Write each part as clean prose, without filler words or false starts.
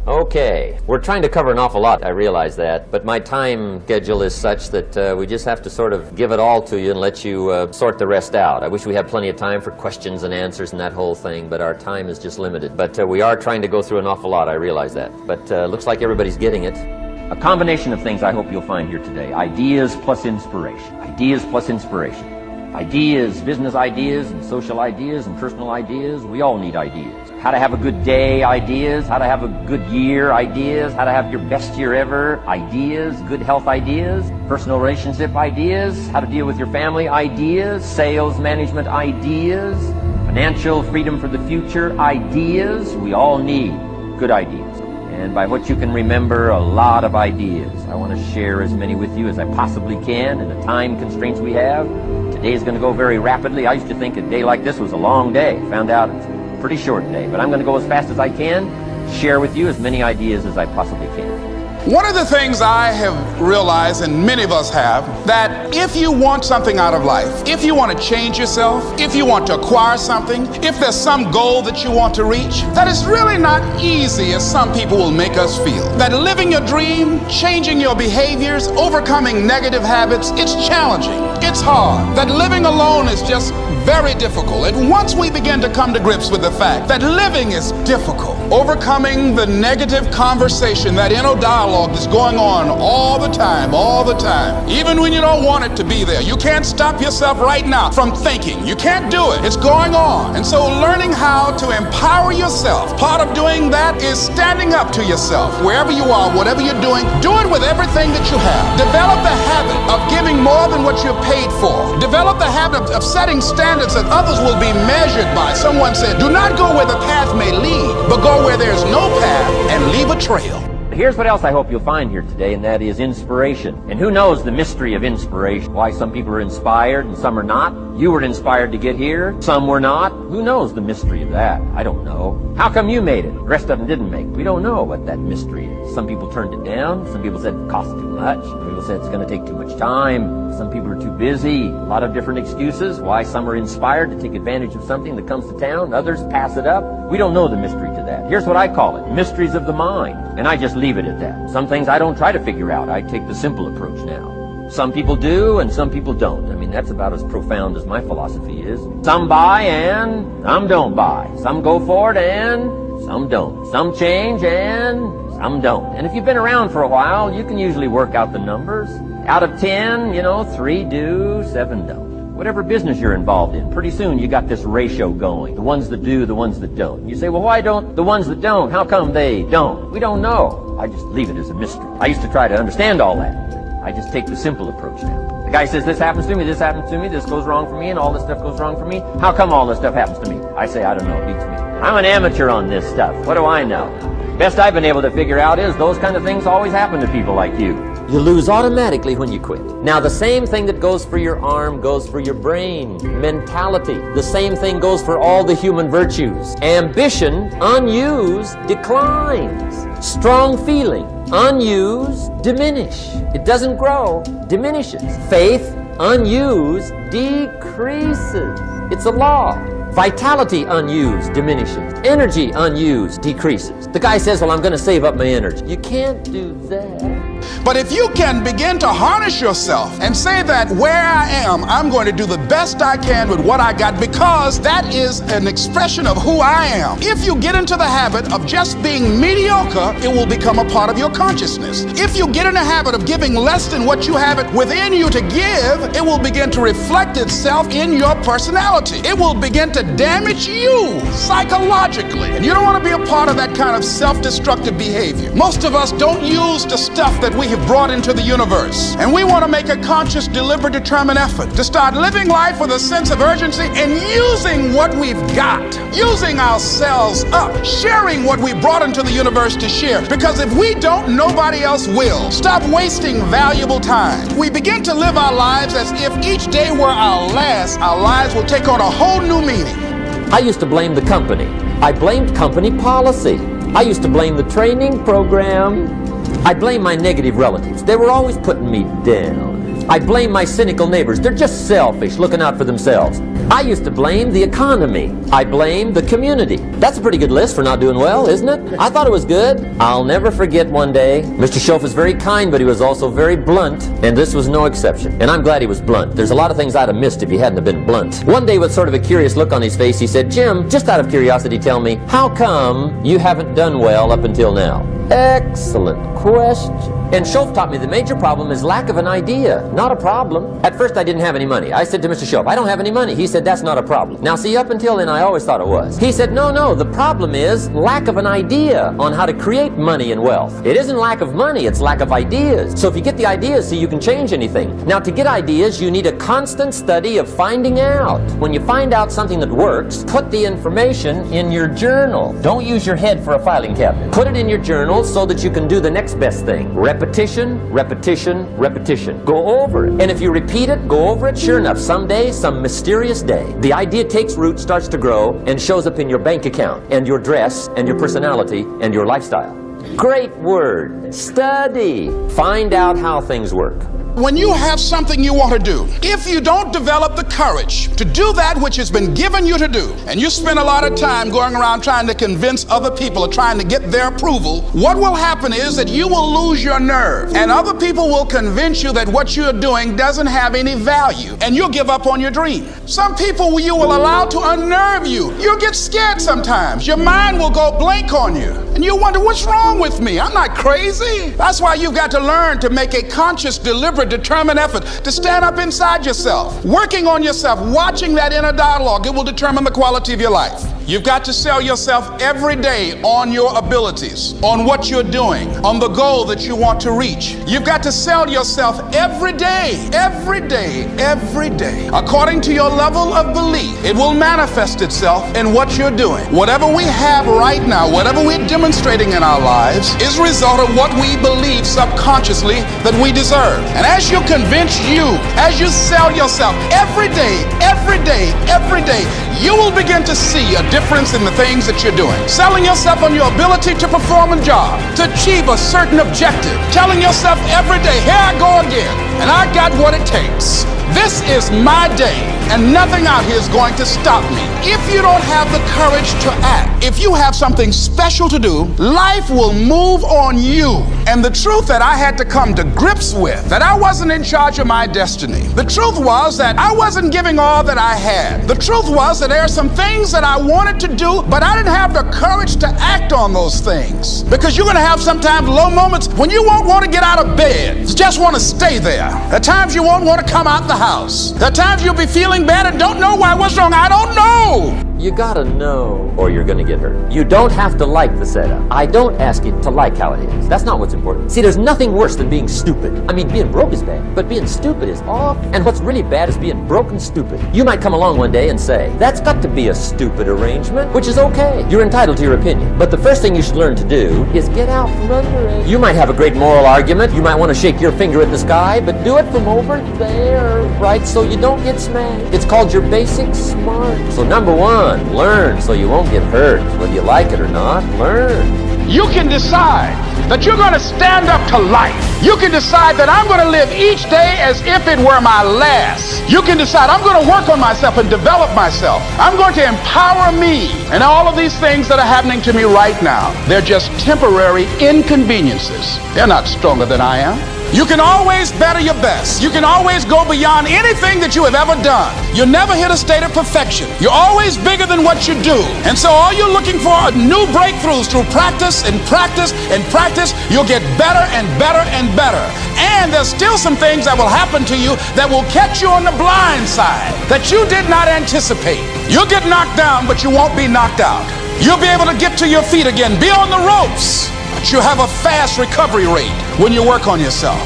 Okay, we're trying to cover an awful lot, I realize that, but my time schedule is such that we just have to sort of give it all to you and let you sort the rest out. I wish we had plenty of time for questions and answers and that whole thing, but our time is just limited. But we are trying to go through an awful lot, I realize that. But looks like everybody's getting it. A combination of things I hope you'll find here today. Ideas plus inspiration. Ideas plus inspiration. Ideas, business ideas, and social ideas, and personal ideas. We all need ideas. How to have a good day ideas, how to have a good year ideas, how to have your best year ever ideas, good health ideas, personal relationship ideas, how to deal with your family ideas, sales management ideas, financial freedom for the future ideas. We all need good ideas. And by what you can remember, a lot of ideas. I want to share as many with you as I possibly can in the time constraints we have. Today is going to go very rapidly. I used to think a day like this was a long day. Found out it's a pretty short day. But I'm going to go as fast as I can, share with you as many ideas as I possibly can. One of the things I have realized, and many of us have, that if you want something out of life, if you want to change yourself, if you want to acquire something, if there's some goal that you want to reach, that it's really not easy as some people will make us feel. That living your dream, changing your behaviors, overcoming negative habits, it's challenging, it's hard. That living alone is just very difficult. And once we begin to come to grips with the fact that living is difficult, overcoming the negative conversation, that inner dialogue is going on all the time, even when you don't want it to be there. You can't stop yourself right now from thinking. You can't do it. It's going on. And so learning how to empower yourself, part of doing that is standing up to yourself. Wherever you are, whatever you're doing, do it with everything that you have. Develop the habit of giving more than what you're paid for. Develop the habit of setting standards that others will be measured by. Someone said, do not go where the path may lead, but go where there's no path and leave a trail. Here's what else I hope you'll find here today, and that is inspiration. And who knows the mystery of inspiration? Why some people are inspired and some are not? You were inspired to get here, some were not. Who knows the mystery of that? I don't know. How come you made it? The rest of them didn't make it. We don't know what that mystery is. Some people turned it down. Some people said it cost too much. Some people said it's going to take too much time. Some people are too busy. A lot of different excuses why some are inspired to take advantage of something that comes to town. Others pass it up. We don't know the mystery to that. Here's what I call it. Mysteries of the mind. And I just leave it at that. Some things I don't try to figure out. I take the simple approach now. Some people do and some people don't. I mean, that's about as profound as my philosophy is. Some buy and some don't buy. Some go for it and some don't. Some change and some don't. And if you've been around for a while, you can usually work out the numbers. Out of 10, 3 do, 7 don't. Whatever business you're involved in, pretty soon you got this ratio going. The ones that do, the ones that don't. You say, well, why don't the ones that don't? How come they don't? We don't know. I just leave it as a mystery. I used to try to understand all that. I just take the simple approach now. The guy says, this happens to me, this happens to me, this goes wrong for me, and all this stuff goes wrong for me. How come all this stuff happens to me? I say, I don't know, it beats me. I'm an amateur on this stuff. What do I know? Best I've been able to figure out is those kind of things always happen to people like you. You lose automatically when you quit. Now, the same thing that goes for your arm goes for your brain, mentality. The same thing goes for all the human virtues. Ambition, unused, declines. Strong feeling, unused, diminish. It doesn't grow, diminishes. Faith, unused, decreases. It's a law. Vitality unused diminishes. Energy unused decreases. The guy says, well, I'm going to save up my energy. You can't do that. But if you can begin to harness yourself and say that where I am, I'm going to do the best I can with what I got, because that is an expression of who I am. If you get into the habit of just being mediocre, it will become a part of your consciousness. If you get in the habit of giving less than what you have it within you to give, it will begin to reflect itself in your personality. It will begin to damage you psychologically. And you don't want to be a part of that kind of self-destructive behavior. Most of us don't use the stuff that we have brought into the universe. And we want to make a conscious, deliberate, determined effort to start living life with a sense of urgency and using what we've got, using ourselves up, sharing what we brought into the universe to share. Because if we don't, nobody else will. Stop wasting valuable time. We begin to live our lives as if each day were our last. Our lives will take on a whole new meaning. I used to blame the company. I blamed company policy. I used to blame the training program. I blame my negative relatives. They were always putting me down. I blame my cynical neighbors. They're just selfish, looking out for themselves. I used to blame the economy. I blamed the community. That's a pretty good list for not doing well, isn't it? I thought it was good. I'll never forget one day. Mr. Schoaf was very kind, but he was also very blunt, and this was no exception. And I'm glad he was blunt. There's a lot of things I'd have missed if he hadn't have been blunt. One day, with sort of a curious look on his face, he said, "Jim, just out of curiosity, tell me, how come you haven't done well up until now?" Excellent question. And Schoaf taught me the major problem is lack of an idea, not a problem. At first I didn't have any money. I said to Mr. Schoaf, "I don't have any money." He said, "That's not a problem." Now see, up until then I always thought it was. He said, no, the problem is lack of an idea on how to create money and wealth. It isn't lack of money, it's lack of ideas. So if you get the ideas, see, you can change anything. Now to get ideas, you need a constant study of finding out. When you find out something that works, put the information in your journal. Don't use your head for a filing cabinet. Put it in your journal so that you can do the next best thing. Repetition, repetition, repetition. Go over it. And if you repeat it, go over it, sure enough, someday, some mysterious day, the idea takes root, starts to grow, and shows up in your bank account, and your dress, and your personality, and your lifestyle. Great word. Study. Find out how things work. When you have something you want to do, if you don't develop the courage to do that which has been given you to do, and you spend a lot of time going around trying to convince other people or trying to get their approval, what will happen is that you will lose your nerve, and other people will convince you that what you're doing doesn't have any value, and you'll give up on your dream. Some people you will allow to unnerve you. You'll get scared sometimes. Your mind will go blank on you, and you'll wonder, what's wrong with me? I'm not crazy. That's why you've got to learn to make a conscious, deliberate, determined effort to stand up inside yourself, working on yourself, watching that inner dialogue. It will determine the quality of your life. You've got to sell yourself every day on your abilities, on what you're doing, on the goal that you want to reach. You've got to sell yourself every day, every day, every day. According to your level of belief, it will manifest itself in what you're doing. Whatever we have right now, whatever we're demonstrating in our lives, is a result of what we believe subconsciously that we deserve. And as you convince you, as you sell yourself every day, every day, every day, you will begin to see a difference in the things that you're doing. Selling yourself on your ability to perform a job, to achieve a certain objective. Telling yourself every day, here I go again, and I got what it takes. This is my day, and nothing out here is going to stop me. If you don't have the courage to act, if you have something special to do, life will move on you. And the truth that I had to come to grips with, that I wasn't in charge of my destiny. The truth was that I wasn't giving all that I had. The truth was that there are some things that I wanted to do, but I didn't have the courage to act on those things. Because you're going to have sometimes low moments when you won't want to get out of bed. You just want to stay there. At times you won't want to come out the house. There are times you'll be feeling bad and don't know why. What's wrong? I don't know. You gotta know, or you're gonna get hurt. You don't have to like the setup. I don't ask you to like how it is. That's not what's important. See, there's nothing worse than being stupid. I mean, being broke is bad, but being stupid is awful. And what's really bad is being broke and stupid. You might come along one day and say, that's got to be a stupid arrangement, which is okay. You're entitled to your opinion. But the first thing you should learn to do is get out from under it. You might have a great moral argument. You might want to shake your finger at the sky, but do it from over there, right? So you don't get smashed. It's called your basic smart. So number one, learn so you won't get hurt. Whether you like it or not, learn. You can decide that you're going to stand up to life. You can decide that I'm going to live each day as if it were my last. You can decide I'm going to work on myself and develop myself. I'm going to empower me. And all of these things that are happening to me right now, they're just temporary inconveniences. They're not stronger than I am. You can always better your best. You can always go beyond anything that you have ever done. You'll never hit a state of perfection. You're always bigger than what you do. And so all you're looking for are new breakthroughs through practice and practice and practice. You'll get better and better and better. And there's still some things that will happen to you that will catch you on the blind side that you did not anticipate. You'll get knocked down, but you won't be knocked out. You'll be able to get to your feet again, be on the ropes. You have a fast recovery rate when you work on yourself.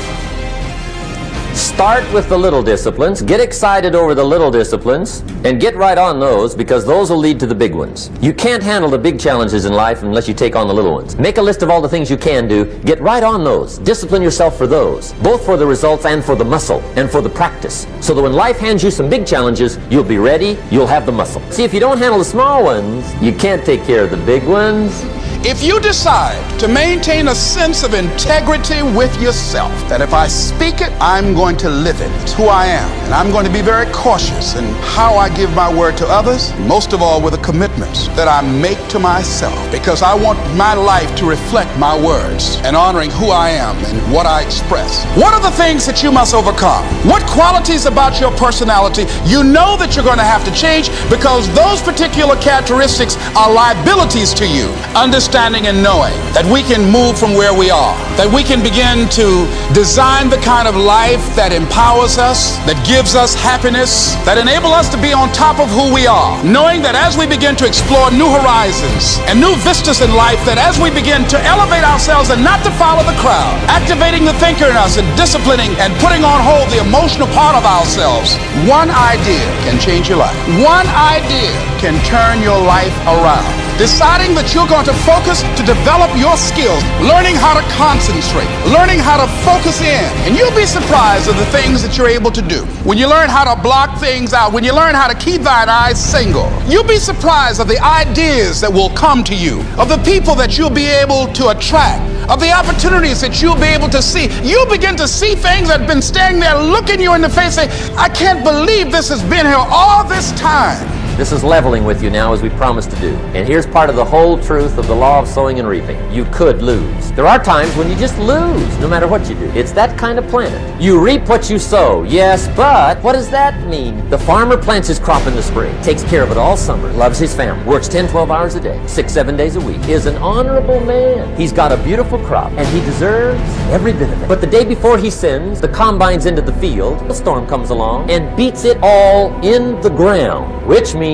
Start with the little disciplines, get excited over the little disciplines, and get right on those, because those will lead to the big ones. You can't handle the big challenges in life unless you take on the little ones. Make a list of all the things you can do, get right on those. Discipline yourself for those, both for the results and for the muscle, and for the practice. So that when life hands you some big challenges, you'll be ready, you'll have the muscle. See, if you don't handle the small ones, you can't take care of the big ones. If you decide to maintain a sense of integrity with yourself, that if I speak it, I'm going to live it. It's who I am. And I'm going to be very cautious in how I give my word to others, most of all with the commitments that I make to myself, because I want my life to reflect my words and honoring who I am and what I express. What are the things that you must overcome? What qualities about your personality you know that you're going to have to change, because those particular characteristics are liabilities to you. Understanding and knowing that we can move from where we are, that we can begin to design the kind of life that empowers us, that gives us happiness, that enable us to be on top of who we are, knowing that as we begin to explore new horizons and new vistas in life, that as we begin to elevate ourselves and not to follow the crowd, activating the thinker in us and disciplining and putting on hold the emotional part of ourselves, one idea can change your life. One idea can turn your life around. Deciding that you're going to focus to develop your skills, learning how to concentrate, learning how to focus in, and you'll be surprised of the things that you're able to do. When you learn how to block things out, when you learn how to keep thine eyes single, you'll be surprised of the ideas that will come to you, of the people that you'll be able to attract, of the opportunities that you'll be able to see. You'll begin to see things that have been standing there looking you in the face, say, I can't believe this has been here all this time. This is leveling with you now, as we promised to do. And here's part of the whole truth of the law of sowing and reaping. You could lose. There are times when you just lose, no matter what you do. It's that kind of planet. You reap what you sow, yes, but what does that mean? The farmer plants his crop in the spring, takes care of it all summer, loves his family, works 10, 12 hours a day, 6, 7 days a week, is an honorable man. He's got a beautiful crop, and he deserves every bit of it. But the day before he sends the combines into the field, a storm comes along and beats it all in the ground, which means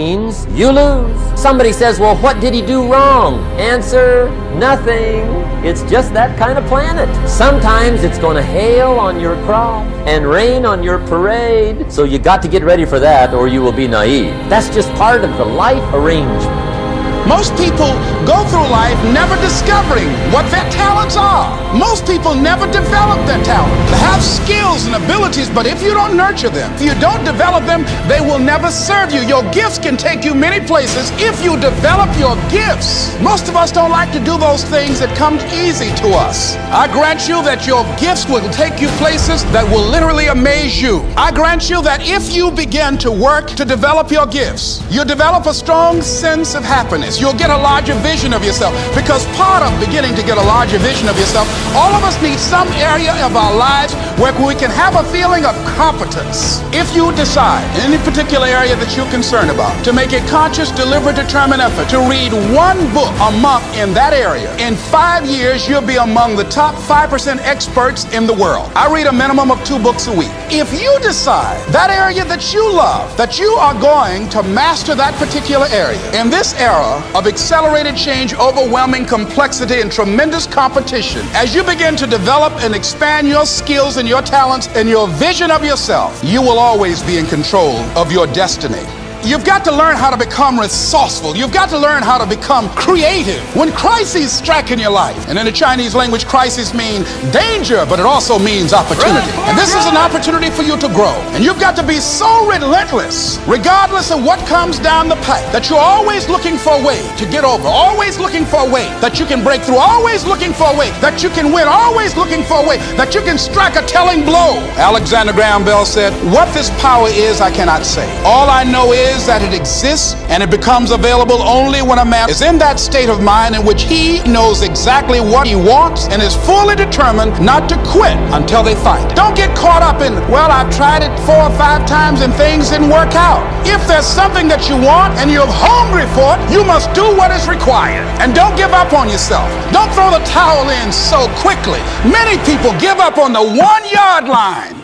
you lose. Somebody says, well, what did he do wrong? Answer, nothing. It's just that kind of planet. Sometimes it's going to hail on your crop and rain on your parade. So you got to get ready for that, or you will be naive. That's just part of the life arrangement. Most people go through life never discovering what their talents are. Most people never develop their talent. They have skills and abilities, but if you don't nurture them, if you don't develop them, they will never serve you. Your gifts can take you many places if you develop your gifts. Most of us don't like to do those things that come easy to us. I grant you that your gifts will take you places that will literally amaze you. I grant you that if you begin to work to develop your gifts, you'll develop a strong sense of happiness. You'll get a larger vision of yourself, because part of beginning to get a larger vision of yourself, all of us need some area of our lives where we can have a feeling of competence. If you decide in any particular area that you're concerned about to make a conscious, deliberate, determined effort to read one book a month in that area, in 5 years you'll be among the top 5% experts in the world. I read a minimum of 2 books a week. If you decide that area that you love, that you are going to master that particular area, in this era of accelerated change, overwhelming complexity, and tremendous competition, as you begin to develop and expand your skills and your talents and your vision of yourself, you will always be in control of your destiny. You've got to learn how to become resourceful. You've got to learn how to become creative. When crises strike in your life, and in the Chinese language, crises mean danger, but it also means opportunity. And this is an opportunity for you to grow. And you've got to be so relentless, regardless of what comes down the pipe, that you're always looking for a way to get over, always looking for a way that you can break through, always looking for a way that you can win, always looking for a way that you can strike a telling blow. Alexander Graham Bell said, what this power is, I cannot say. All I know is that it exists, and it becomes available only when a man is in that state of mind in which he knows exactly what he wants and is fully determined not to quit until they find it. Don't get caught up in, well, I've tried it 4 or 5 times and things didn't work out. If there's something that you want and you're hungry for it, you must do what is required. And don't give up on yourself. Don't throw the towel in so quickly. Many people give up on the 1-yard line.